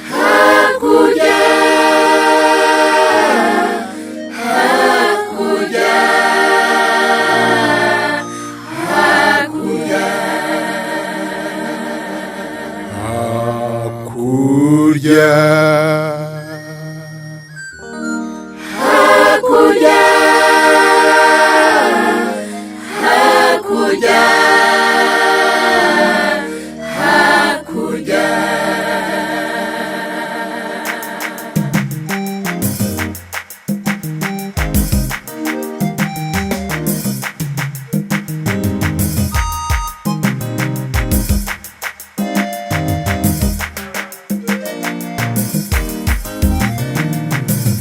Hakurya, hakurya, hakurya, hakurya, hakurya, hakurya, hakurya.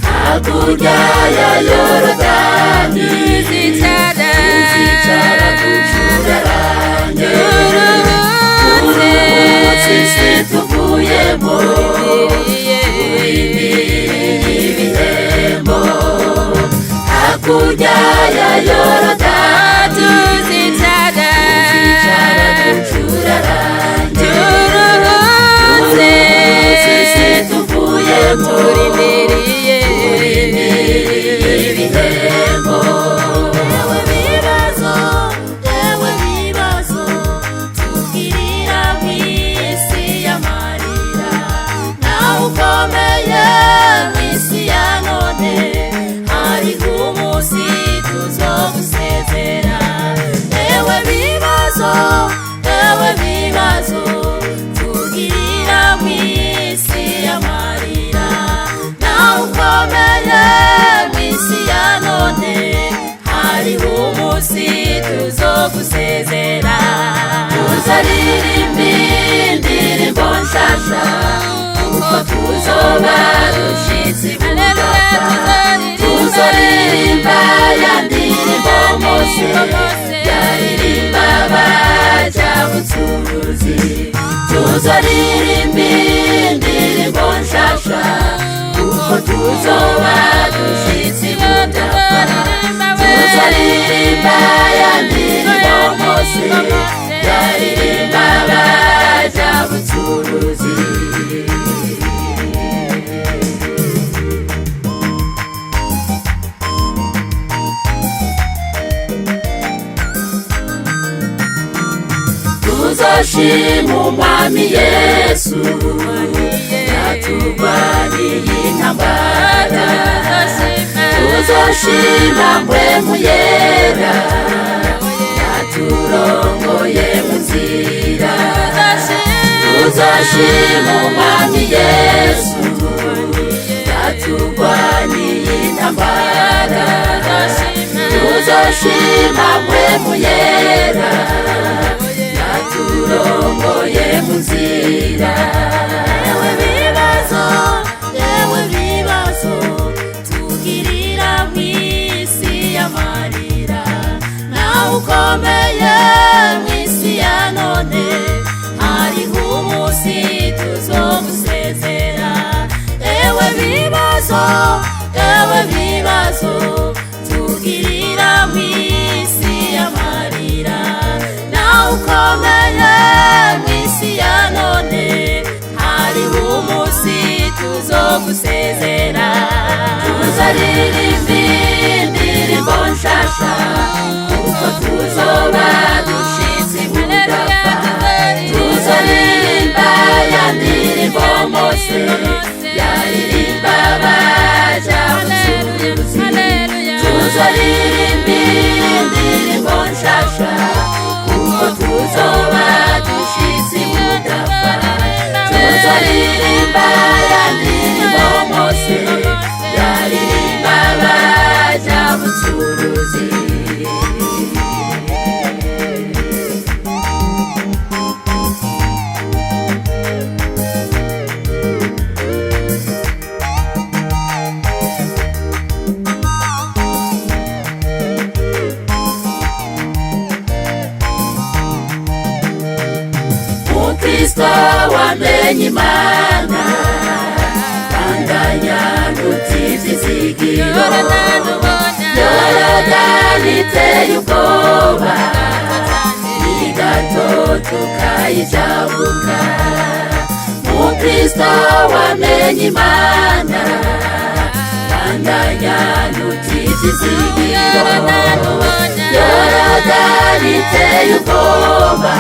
Hakurya ya Yorodani uzicara kucurarange uruhutse isi tuvuyemo ibihembo. Hakurya ya Yorodani uzicara kucurarange uruhutse isi tuvuyemo ibihembo. Ewe bibazo tugirira mw'isi y'amarira, nawe ukomeye mw'isi ya none, hariho umunsi tuzogusezera. Ewe bibazo tugirira mw'isi y'amarira, nawe ukomeye mw'isi ya none, hariho umunsi tuzogusezera. Tuzaririmba indirimbo nshasha, kuko tuzoba dushitse budapfa. Tuzaririmba ya ndirimbo Mose yaririmba baja bucuruzi. Tuzaririmba indirimbo nshasha, kuko tuzoba dushitse budapfa. Tuzaririmba ya ndirimbo Mose yaririmba baja bucuruzi. Tuzoshima umwami Yesu yaturwaniye intambara. Tuzoshima mpwemu yera yaturongoye mu nzira. Tuzoshima umwami Yesu yaturwaniye intambara. Tuzoshima mpwemu yera yaturongoye mu nzira. Ewe bibazo tugirira mw'isi y'amarira, nawe ukomeye mw'isi ya none, hariho umunsi tuzogusezera. Ewe bibazo tugirira mw'isi y'amarira, nawe ukomeye mw'isi ya none, hariho umunsi tuzogusezera. Tuzaririmba indirimbo nshasha, kuko tuzoba dushitse budapfa. Tuzaririmba ya ndirimbo Mose yaririmba baja bucuruzi. Tuzaririmba indirimbo nshasha, kuko tuzoba dushitse budapfa. Tuzaririmba ya ndirimbo Mose yaririmba baja bucuruzi. Kristo wamenye Imana, bandanya nutizizigiro. Yorodani iteye ubwoba, ni gato tukayijabuka. Kristo wamenye Imana, bandanya nutizizigiro. Yorodani iteye ubwoba,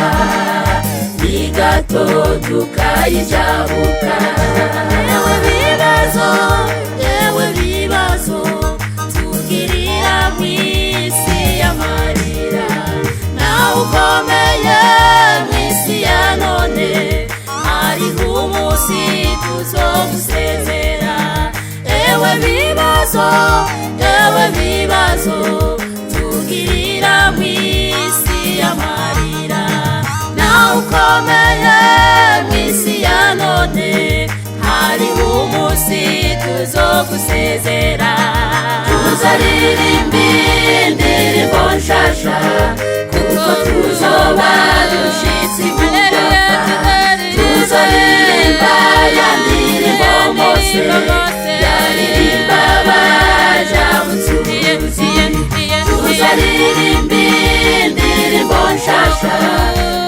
ni gato tukayijabuka. Yewe bibazo tugirira mw'isi y'amarira, nawe ukomeye mw'isi ya none, hariho umunsi tuzogusezera. Yewe bibazo tugirira mw'isi y'amarira, nawe ukomeye mw'isi ya none, hariho umunsi tuzogusezera. Tuzaririmba indirimbo nshasha, kuko tuzoba dushitse ibudapfa. Tuzaririmba ya ndirimbo Mose yaririmba baja mu nzuzi. Tuzaririmba indirimbo nshasha,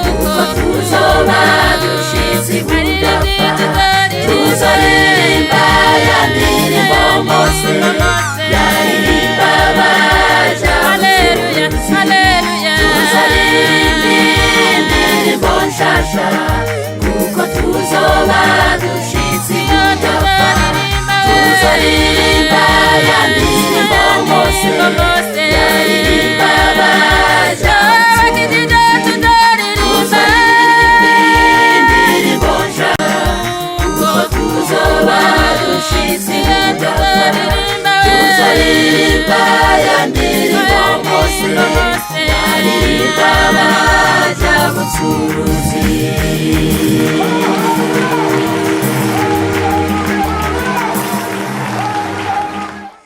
kuko tuzoba dushitse ibudapfa. Tuzaririmba ya ndirimbo Mose